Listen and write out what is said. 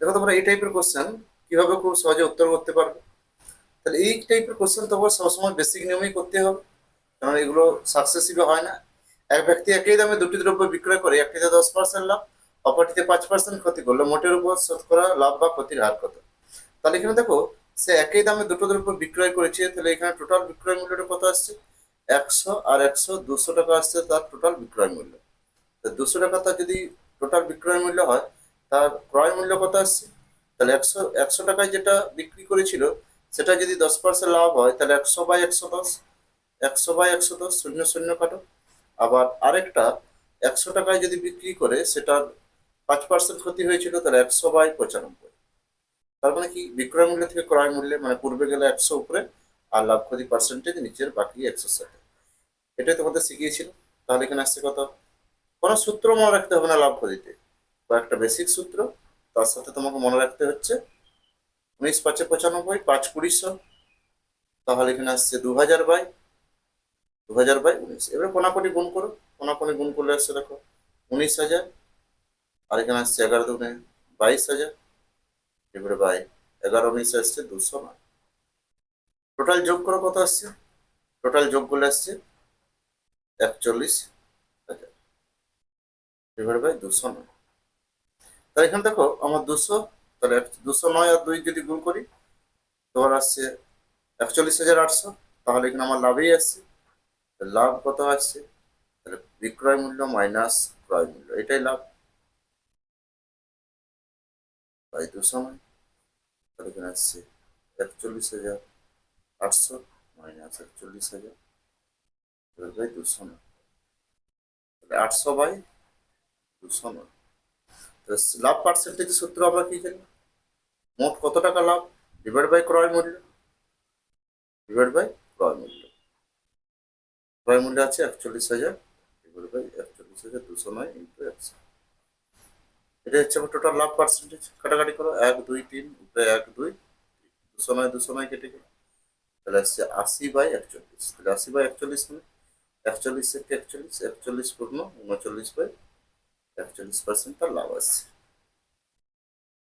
দেখো তোমরা এই টাইপের কোশ্চেন কিভাবে খুব সহজে উত্তর করতে পারবে। তাহলে এই টাইপের কোশ্চেন তোমার সবসময় বেসিক নিয়মেই করতে হবে, কারণ এগুলো সাকসেসিভে হয় না। এক ব্যক্তি একই দামে দুটি দ্রব্য বিক্রয় করে, একটিতে 10% লাভ, অপরটিতে 5% ক্ষতি করলো, মোটের উপর শতকরা লাভ বা ক্ষতির হার কত? তাহলে এখানে দেখো, সে একই দামে দুটো দ্রব্য বিক্রয় করেছে, তাহলে এখানে টোটাল বিক্রয় মূল্যটা কত আসছে? 100 আর 100, 200 টাকা আসছে তার টোটাল বিক্রয় মূল্য। তো 200 টাকা তার যদি টোটাল বিক্রয় মূল্য হয়, তার ক্রয় মূল্য কত আসছে? তাহলে একশো টাকায় যেটা বিক্রি করেছিল, সেটা যদি 10% লাভ হয়, তাহলে 100/110, 100/110, শূন্য শূন্য কাটো। আবার আরেকটা, 100 টাকায় যদি বিক্রি করে সেটার 5% ক্ষতি হয়েছিল, তাহলে 100/95। তার মানে কি, বিক্রয় মূল্য থেকে ক্রয় মূল্যে মানে পূর্বে গেলে 100 উপরে, আর লাভ ক্ষতি পার্সেন্টেজ নিচের বাকি 100 সাথে। এটাই তোমাদের শিখিয়েছিল। তাহলে এখানে আসছে কত? কোনো সূত্র মনে রাখতে হবে না লাভ ক্ষতিতে, কয়েকটা বেসিক সূত্র, তার সাথে তোমাকে মনে রাখতে হচ্ছে 19×5 = 95, 5×20 100। তাহলে এখানে আসছে 2000/19। এবারে কোনাকুনি গুণ করো, কোনাকুনি গুণ করলে আসছে দেখো 19,000, আর এখানে আসছে 11×2 = 22,000, এবারে বাই 11 19 আসছে 209। টোটাল যোগ করো, কত আসছে? টোটাল যোগ করলে আসছে 41,000, এবারে বাই 209। তাহলে এখানে দেখো আমার 200, তাহলে 209 আর 2 যদি গুণ করি, তোমার আসছে 41,800। তাহলে এখানে আমার লাভই আসছে। লাভ কত আসছে? তাহলে বিক্রয় মূল্য মাইনাস ক্রয় মূল্য, এটাই লাভ, বাই 209। তাহলে এখানে আসছে 41,800 মাইনাস 41,000 বাই 209, তাহলে 800/209। লাভ পার্সেন্টেজ সূত্র আমরা কি জানি? মোট কত টাকা লাভ ডিভাইড বাই ক্রয় মূল্য, ডিভাইড বাই ক্রয় মূল্য। ক্রয় মূল্য আছে 41,000, ডিভাইড বাই 41,209 ইন্টু 100। এটা হচ্ছে আমার টোটাল লাভ পার্সেন্টেজ। কাটাকাটি করো, 1 2 3 উপরে 1 2, 209 209 কেটে গেল, তাহলে আসছে 80/41। তাহলে 80/41 মানে 41 থেকে 41, 41 পূর্ণ 39/41% তার লাভ আসছে।